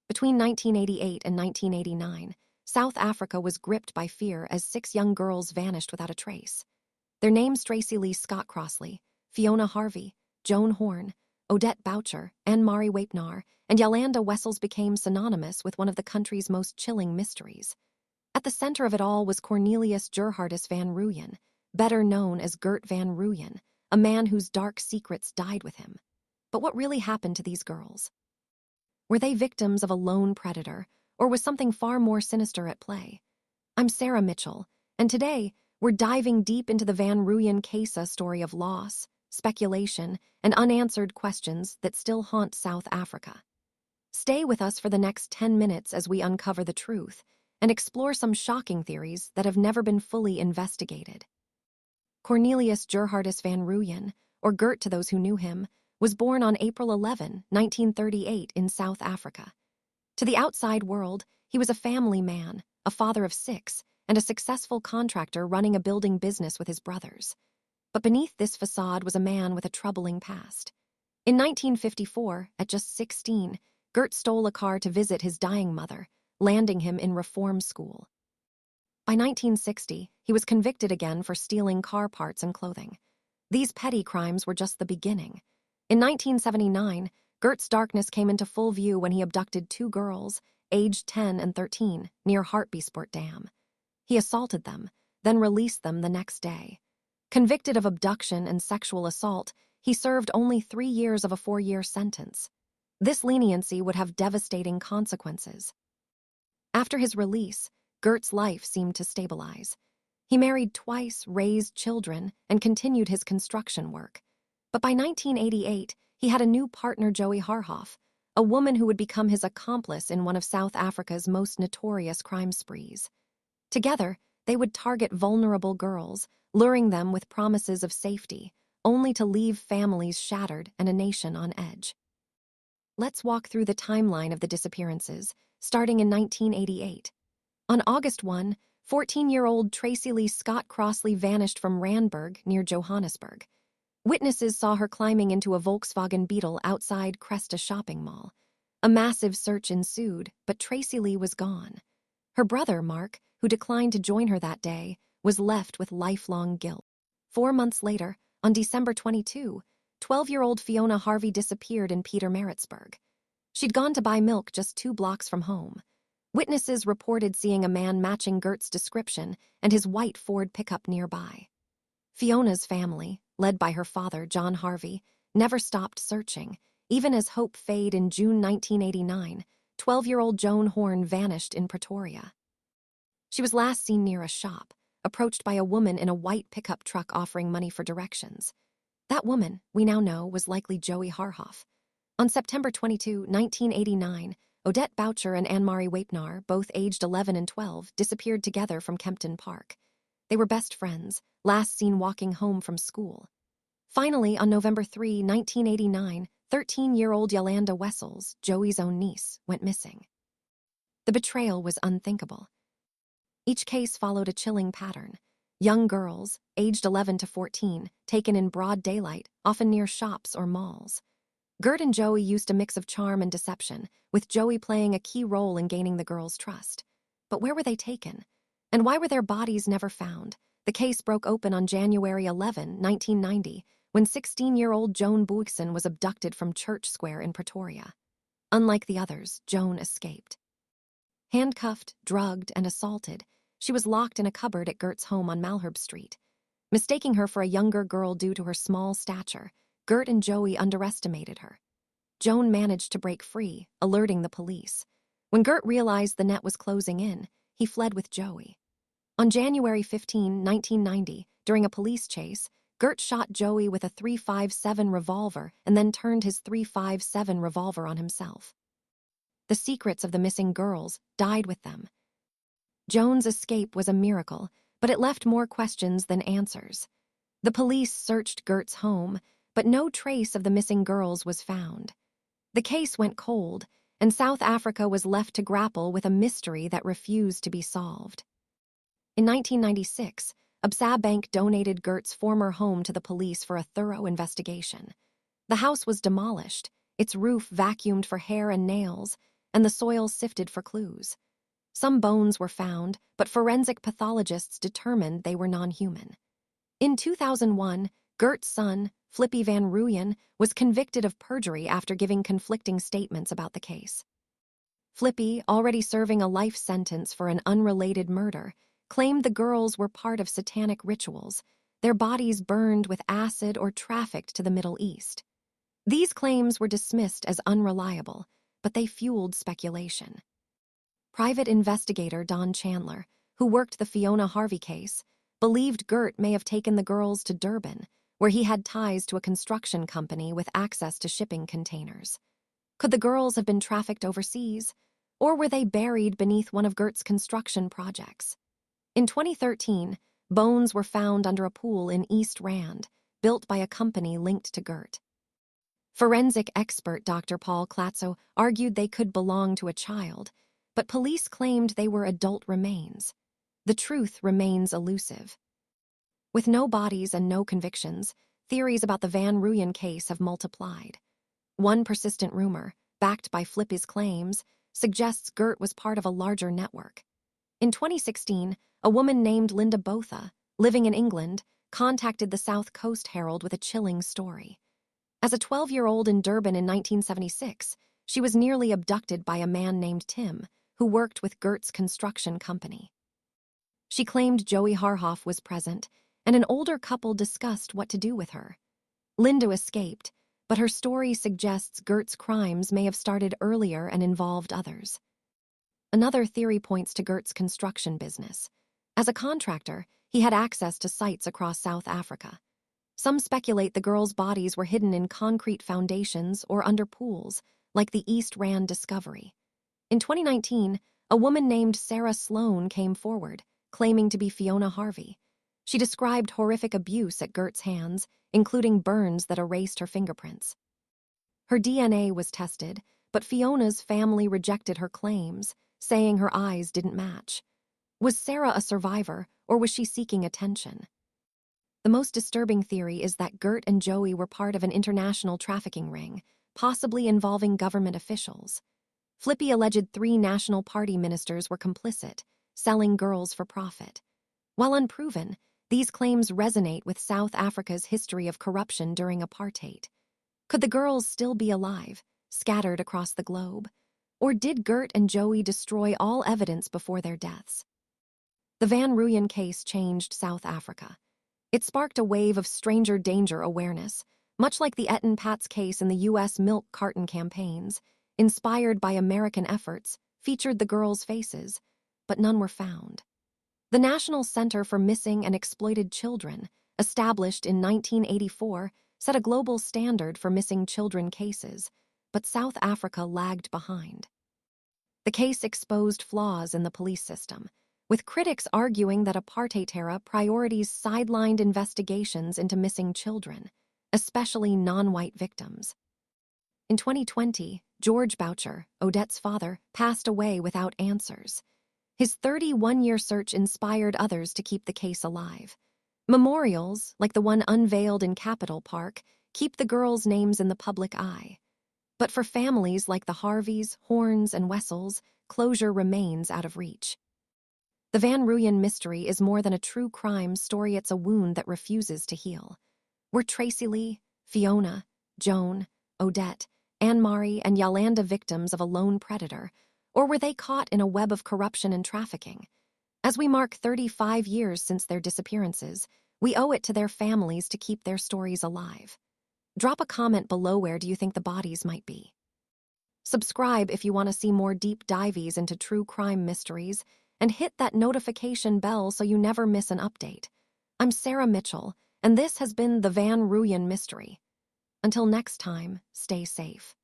Between 1988 and 1989, South Africa was gripped by fear as 6 young girls vanished without a trace. Their names: Tracy Lee Scott Crossley, Fiona Harvey, Joan Horn, Odette Boucher, Anne-Marie Waipnar, and Yolanda Wessels became synonymous with one of the country's most chilling mysteries. At the center of it all was Cornelius Gerhardus van Rooyen, better known as Gert van Rooyen, a man whose dark secrets died with him. But what really happened to these girls? Were they victims of a lone predator, or was something far more sinister at play? I'm Sarah Mitchell, and today we're diving deep into the Van Rooyen case, a story of loss, speculation, and unanswered questions that still haunt South Africa. Stay with us for the next 10 minutes as we uncover the truth and explore some shocking theories that have never been fully investigated. Cornelius Gerhardus van Rooyen, or Gert to those who knew him, was born on April 11, 1938 in South Africa. To the outside world, he was a family man, a father of 6, and a successful contractor running a building business with his brothers. But beneath this facade was a man with a troubling past. In 1954, at just 16, Gert stole a car to visit his dying mother, landing him in reform school. By 1960, he was convicted again for stealing car parts and clothing. These petty crimes were just the beginning. In 1979, Gert's darkness came into full view when he abducted 2 girls, aged 10 and 13, near Hartbeespoort Dam. He assaulted them, then released them the next day. Convicted of abduction and sexual assault, he served only 3 years of a 4-year sentence. This leniency would have devastating consequences. After his release, Gert's life seemed to stabilize. He married twice, raised children, and continued his construction work. But by 1988, he had a new partner, Joey Harhoff, a woman who would become his accomplice in one of South Africa's most notorious crime sprees. Together, they would target vulnerable girls, luring them with promises of safety, only to leave families shattered and a nation on edge. Let's walk through the timeline of the disappearances, starting in 1988. On August 1, 14-year-old Tracy Lee Scott Crossley vanished from Randburg near Johannesburg. Witnesses saw her climbing into a Volkswagen Beetle outside Cresta shopping mall. A massive search ensued, but Tracy Lee was gone. Her brother, Mark, who declined to join her that day, was left with lifelong guilt. 4 months later, on December 22, 12-year-old Fiona Harvey disappeared in Pietermaritzburg. She'd gone to buy milk just 2 blocks from home. Witnesses reported seeing a man matching Gert's description and his white Ford pickup nearby. Fiona's family, led by her father, John Harvey, never stopped searching. Even as hope faded in June 1989, 12-year-old Joan Horn vanished in Pretoria. She was last seen near a shop, approached by a woman in a white pickup truck offering money for directions. That woman, we now know, was likely Joey Harhoff. On September 22, 1989, Odette Boucher and Anne-Marie Waipnar, both aged 11 and 12, disappeared together from Kempton Park. They were best friends, last seen walking home from school. Finally, on November 3, 1989, 13-year-old Yolanda Wessels, Joey's own niece, went missing. The betrayal was unthinkable. Each case followed a chilling pattern. Young girls, aged 11 to 14, taken in broad daylight, often near shops or malls. Gert and Joey used a mix of charm and deception, with Joey playing a key role in gaining the girls' trust. But where were they taken? And why were their bodies never found? The case broke open on January 11, 1990, when 16-year-old Joan Buigsen was abducted from Church Square in Pretoria. Unlike the others, Joan escaped. Handcuffed, drugged, and assaulted, she was locked in a cupboard at Gert's home on Malherbe Street. Mistaking her for a younger girl due to her small stature, Gert and Joey underestimated her. Joan managed to break free, alerting the police. When Gert realized the net was closing in, he fled with Joey. On January 15, 1990, during a police chase, Gert shot Joey with a .357 revolver and then turned his .357 revolver on himself. The secrets of the missing girls died with them. Joan's escape was a miracle, but it left more questions than answers. The police searched Gert's home, but no trace of the missing girls was found. The case went cold, and South Africa was left to grapple with a mystery that refused to be solved. In 1996, Absa Bank donated Gert's former home to the police for a thorough investigation. The house was demolished, its roof vacuumed for hair and nails, and the soil sifted for clues. Some bones were found, but forensic pathologists determined they were non-human. In 2001, Gert's son, Flippy Van Rooyen, was convicted of perjury after giving conflicting statements about the case. Flippy, already serving a life sentence for an unrelated murder, claimed the girls were part of satanic rituals, their bodies burned with acid or trafficked to the Middle East. These claims were dismissed as unreliable, but they fueled speculation. Private investigator Don Chandler, who worked the Fiona Harvey case, believed Gert may have taken the girls to Durban, where he had ties to a construction company with access to shipping containers. Could the girls have been trafficked overseas, or were they buried beneath one of Gert's construction projects? In 2013, bones were found under a pool in East Rand, built by a company linked to Gert. Forensic expert Dr. Paul Klatzo argued they could belong to a child, but police claimed they were adult remains. The truth remains elusive. With no bodies and no convictions, theories about the Van Rooyen case have multiplied. One persistent rumor, backed by Flippy's claims, suggests Gert was part of a larger network. In 2016, a woman named Linda Botha, living in England, contacted the South Coast Herald with a chilling story. As a 12-year-old in Durban in 1976, she was nearly abducted by a man named Tim, who worked with Gert's construction company. She claimed Joey Harhoff was present, and an older couple discussed what to do with her. Linda escaped, but her story suggests Gert's crimes may have started earlier and involved others. Another theory points to Gert's construction business. As a contractor, he had access to sites across South Africa. Some speculate the girls' bodies were hidden in concrete foundations or under pools, like the East Rand discovery. In 2019, a woman named Sarah Sloan came forward, claiming to be Fiona Harvey. She described horrific abuse at Gert's hands, including burns that erased her fingerprints. Her DNA was tested, but Fiona's family rejected her claims, saying her eyes didn't match. Was Sarah a survivor, or was she seeking attention? The most disturbing theory is that Gert and Joey were part of an international trafficking ring, possibly involving government officials. Flippy alleged 3 National Party ministers were complicit, selling girls for profit. While unproven, these claims resonate with South Africa's history of corruption during apartheid. Could the girls still be alive, scattered across the globe? Or did Gert and Joey destroy all evidence before their deaths? The Van Rooyen case changed South Africa. It sparked a wave of stranger danger awareness, much like the Etten Patz case in the U.S. milk carton campaigns, inspired by American efforts, featured the girls' faces, but none were found. The National Center for Missing and Exploited Children, established in 1984, set a global standard for missing children cases, but South Africa lagged behind. The case exposed flaws in the police system, with critics arguing that apartheid-era priorities sidelined investigations into missing children, especially non-white victims. In 2020, George Boucher, Odette's father, passed away without answers. His 31-year search inspired others to keep the case alive. Memorials, like the one unveiled in Capitol Park, keep the girls' names in the public eye. But for families like the Harveys, Horns, and Wessels, closure remains out of reach. The Van Rooyen mystery is more than a true crime story, it's a wound that refuses to heal. Were Tracy Lee, Fiona, Joan, Odette, Anne-Marie, and Yolanda victims of a lone predator, or were they caught in a web of corruption and trafficking? As we mark 35 years since their disappearances, we owe it to their families to keep their stories alive. Drop a comment below, where do you think the bodies might be? Subscribe if you want to see more deep dives into true crime mysteries, and hit that notification bell so you never miss an update. I'm Sarah Mitchell, and this has been the Van Rooyen Mystery. Until next time, stay safe.